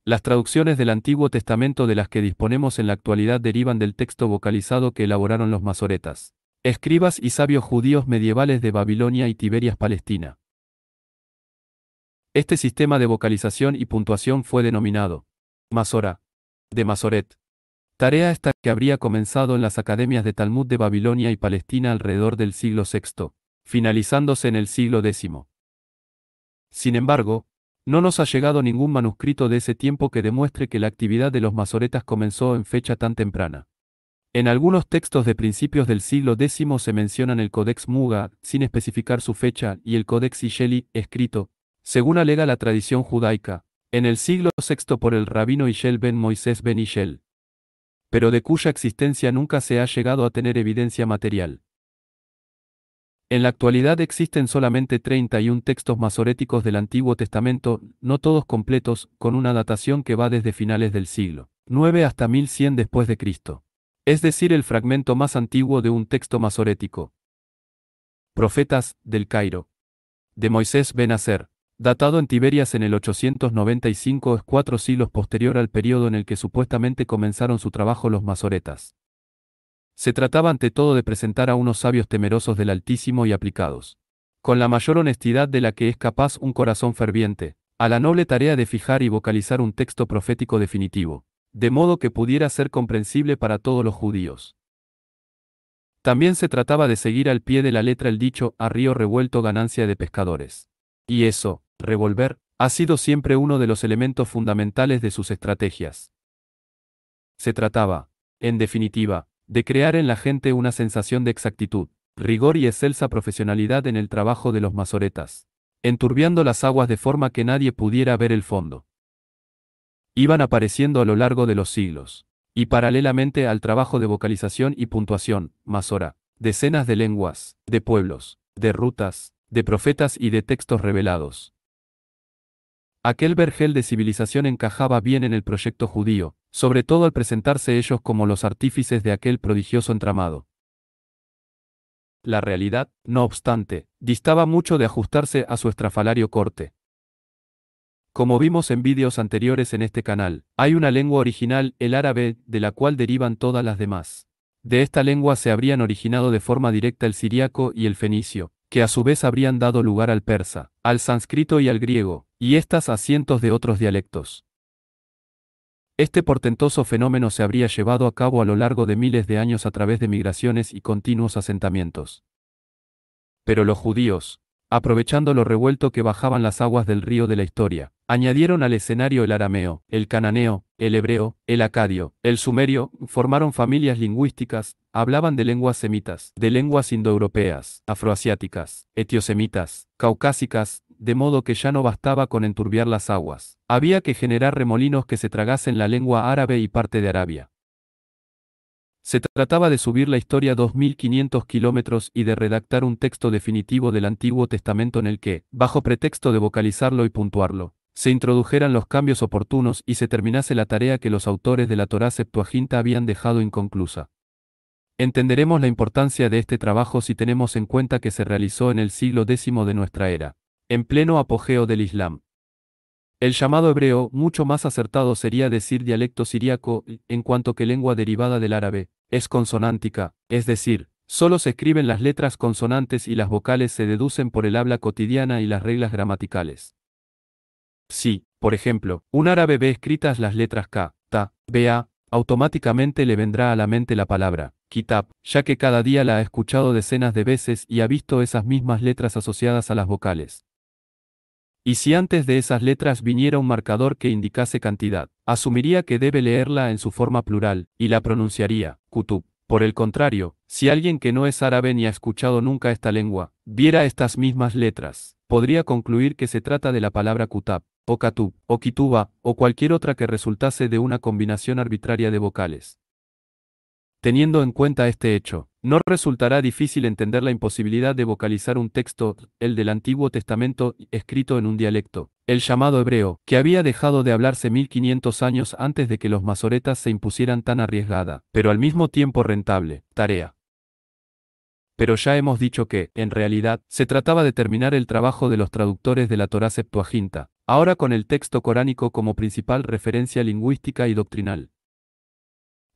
Las traducciones del Antiguo Testamento de las que disponemos en la actualidad derivan del texto vocalizado que elaboraron los masoretas, escribas y sabios judíos medievales de Babilonia y Tiberias, Palestina. Este sistema de vocalización y puntuación fue denominado Masora, de Masoret. Tarea esta que habría comenzado en las academias de Talmud de Babilonia y Palestina alrededor del siglo VI, finalizándose en el siglo X. Sin embargo, no nos ha llegado ningún manuscrito de ese tiempo que demuestre que la actividad de los masoretas comenzó en fecha tan temprana. En algunos textos de principios del siglo X se mencionan el Codex Muga, sin especificar su fecha, y el Codex Isheli, escrito, según alega la tradición judaica, en el siglo VI por el rabino Ishel ben Moisés ben Ishel, pero de cuya existencia nunca se ha llegado a tener evidencia material. En la actualidad existen solamente 31 textos masoréticos del Antiguo Testamento, no todos completos, con una datación que va desde finales del siglo IX hasta 1100 después de Cristo. Es decir, el fragmento más antiguo de un texto masorético. Profetas, del Cairo. De Moisés ben Aser, datado en Tiberias en el 895, es 4 siglos posterior al periodo en el que supuestamente comenzaron su trabajo los masoretas. Se trataba ante todo de presentar a unos sabios temerosos del Altísimo y aplicados, con la mayor honestidad de la que es capaz un corazón ferviente, a la noble tarea de fijar y vocalizar un texto profético definitivo, de modo que pudiera ser comprensible para todos los judíos. También se trataba de seguir al pie de la letra el dicho, a río revuelto ganancia de pescadores. Y eso, revolver, ha sido siempre uno de los elementos fundamentales de sus estrategias. Se trataba, en definitiva, de crear en la gente una sensación de exactitud, rigor y excelsa profesionalidad en el trabajo de los masoretas, enturbiando las aguas de forma que nadie pudiera ver el fondo. Iban apareciendo a lo largo de los siglos, y paralelamente al trabajo de vocalización y puntuación, masora, decenas de lenguas, de pueblos, de rutas, de profetas y de textos revelados. Aquel vergel de civilización encajaba bien en el proyecto judío, sobre todo al presentarse ellos como los artífices de aquel prodigioso entramado. La realidad, no obstante, distaba mucho de ajustarse a su estrafalario corte. Como vimos en vídeos anteriores en este canal, hay una lengua original, el árabe, de la cual derivan todas las demás. De esta lengua se habrían originado de forma directa el siríaco y el fenicio, que a su vez habrían dado lugar al persa, al sánscrito y al griego, y éstas a cientos de otros dialectos. Este portentoso fenómeno se habría llevado a cabo a lo largo de miles de años a través de migraciones y continuos asentamientos. Pero los judíos, aprovechando lo revuelto que bajaban las aguas del río de la historia, añadieron al escenario el arameo, el cananeo, el hebreo, el acadio, el sumerio, formaron familias lingüísticas, hablaban de lenguas semitas, de lenguas indoeuropeas, afroasiáticas, etiosemitas, caucásicas, de modo que ya no bastaba con enturbiar las aguas, había que generar remolinos que se tragasen la lengua árabe y parte de Arabia. Se trataba de subir la historia 2500 kilómetros y de redactar un texto definitivo del Antiguo Testamento en el que, bajo pretexto de vocalizarlo y puntuarlo, se introdujeran los cambios oportunos y se terminase la tarea que los autores de la Torá Septuaginta habían dejado inconclusa. Entenderemos la importancia de este trabajo si tenemos en cuenta que se realizó en el siglo X de nuestra era, en pleno apogeo del Islam. El llamado hebreo, mucho más acertado sería decir dialecto siríaco, en cuanto que lengua derivada del árabe, es consonántica, es decir, solo se escriben las letras consonantes y las vocales se deducen por el habla cotidiana y las reglas gramaticales. Si, por ejemplo, un árabe ve escritas las letras K, Ta, Ba, automáticamente le vendrá a la mente la palabra kitab, ya que cada día la ha escuchado decenas de veces y ha visto esas mismas letras asociadas a las vocales. Y si antes de esas letras viniera un marcador que indicase cantidad, asumiría que debe leerla en su forma plural, y la pronunciaría, kutub. Por el contrario, si alguien que no es árabe ni ha escuchado nunca esta lengua, viera estas mismas letras, podría concluir que se trata de la palabra kutab, o katub, o kituba, o cualquier otra que resultase de una combinación arbitraria de vocales. Teniendo en cuenta este hecho, no resultará difícil entender la imposibilidad de vocalizar un texto, el del Antiguo Testamento, escrito en un dialecto, el llamado hebreo, que había dejado de hablarse 1500 años antes de que los masoretas se impusieran tan arriesgada, pero al mismo tiempo rentable, tarea. Pero ya hemos dicho que, en realidad, se trataba de terminar el trabajo de los traductores de la Torá Septuaginta, ahora con el texto coránico como principal referencia lingüística y doctrinal.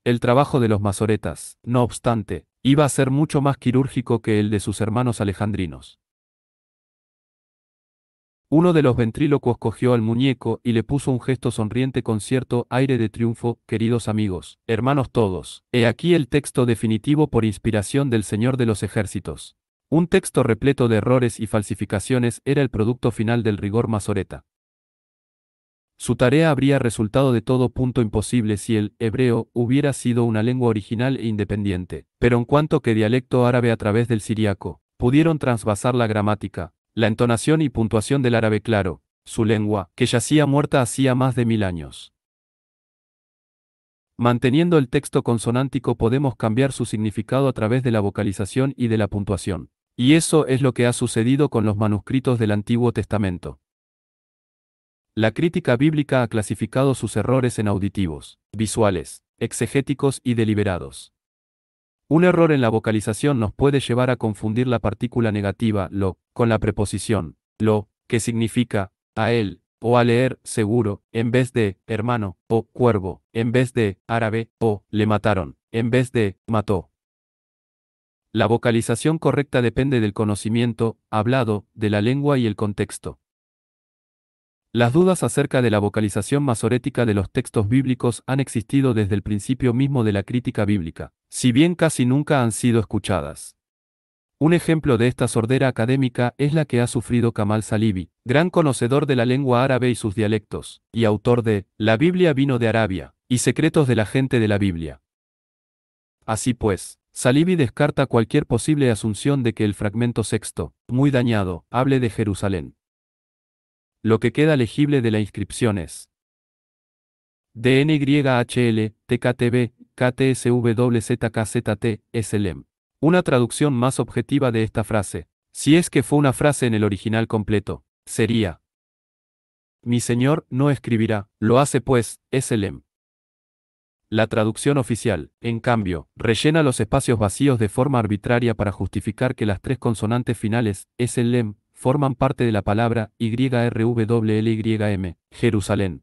El trabajo de los masoretas, no obstante, iba a ser mucho más quirúrgico que el de sus hermanos alejandrinos. Uno de los ventrílocuos cogió al muñeco y le puso un gesto sonriente con cierto aire de triunfo. Queridos amigos, hermanos todos, he aquí el texto definitivo por inspiración del Señor de los ejércitos. Un texto repleto de errores y falsificaciones era el producto final del rigor masoreta. Su tarea habría resultado de todo punto imposible si el hebreo hubiera sido una lengua original e independiente, pero en cuanto que dialecto árabe a través del siríaco, pudieron trasvasar la gramática, la entonación y puntuación del árabe claro, su lengua, que yacía muerta hacía más de 1000 años. Manteniendo el texto consonántico podemos cambiar su significado a través de la vocalización y de la puntuación. Y eso es lo que ha sucedido con los manuscritos del Antiguo Testamento. La crítica bíblica ha clasificado sus errores en auditivos, visuales, exegéticos y deliberados. Un error en la vocalización nos puede llevar a confundir la partícula negativa, lo, con la preposición, lo, que significa, a él, o a leer, seguro, en vez de, hermano, o, cuervo, en vez de, árabe, o, le mataron, en vez de, mató. La vocalización correcta depende del conocimiento, hablado, de la lengua y el contexto. Las dudas acerca de la vocalización masorética de los textos bíblicos han existido desde el principio mismo de la crítica bíblica, si bien casi nunca han sido escuchadas. Un ejemplo de esta sordera académica es la que ha sufrido Kamal Salibi, gran conocedor de la lengua árabe y sus dialectos, y autor de La Biblia vino de Arabia, y Secretos de la gente de la Biblia. Así pues, Salibi descarta cualquier posible asunción de que el fragmento sexto, muy dañado, hable de Jerusalén. Lo que queda legible de la inscripción es DNYHL, TKTB, KTSWZKZT, SLM. Una traducción más objetiva de esta frase, si es que fue una frase en el original completo, sería: Mi Señor no escribirá, lo hace pues, SLM. La traducción oficial, en cambio, rellena los espacios vacíos de forma arbitraria para justificar que las tres consonantes finales, SLM, forman parte de la palabra YRWLYM, Jerusalén.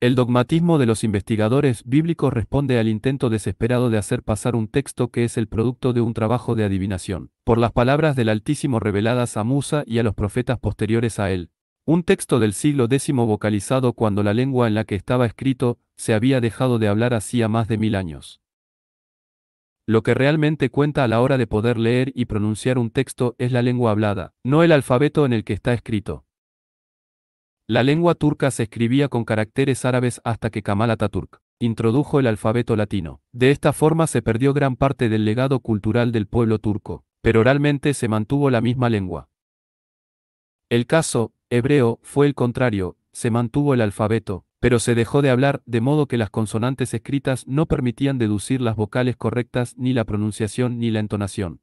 El dogmatismo de los investigadores bíblicos responde al intento desesperado de hacer pasar un texto que es el producto de un trabajo de adivinación, por las palabras del Altísimo reveladas a Musa y a los profetas posteriores a él. Un texto del siglo X vocalizado cuando la lengua en la que estaba escrito se había dejado de hablar hacía más de 1000 años. Lo que realmente cuenta a la hora de poder leer y pronunciar un texto es la lengua hablada, no el alfabeto en el que está escrito. La lengua turca se escribía con caracteres árabes hasta que Kemal Atatürk introdujo el alfabeto latino. De esta forma se perdió gran parte del legado cultural del pueblo turco, pero oralmente se mantuvo la misma lengua. El caso hebreo fue el contrario, se mantuvo el alfabeto, pero se dejó de hablar, de modo que las consonantes escritas no permitían deducir las vocales correctas, ni la pronunciación ni la entonación.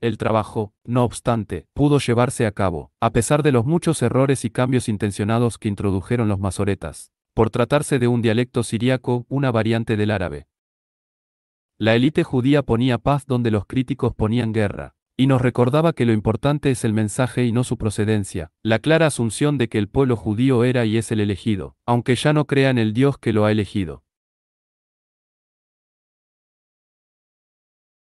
El trabajo, no obstante, pudo llevarse a cabo, a pesar de los muchos errores y cambios intencionados que introdujeron los masoretas, por tratarse de un dialecto siríaco, una variante del árabe. La élite judía ponía paz donde los críticos ponían guerra, y nos recordaba que lo importante es el mensaje y no su procedencia, la clara asunción de que el pueblo judío era y es el elegido, aunque ya no crea en el Dios que lo ha elegido.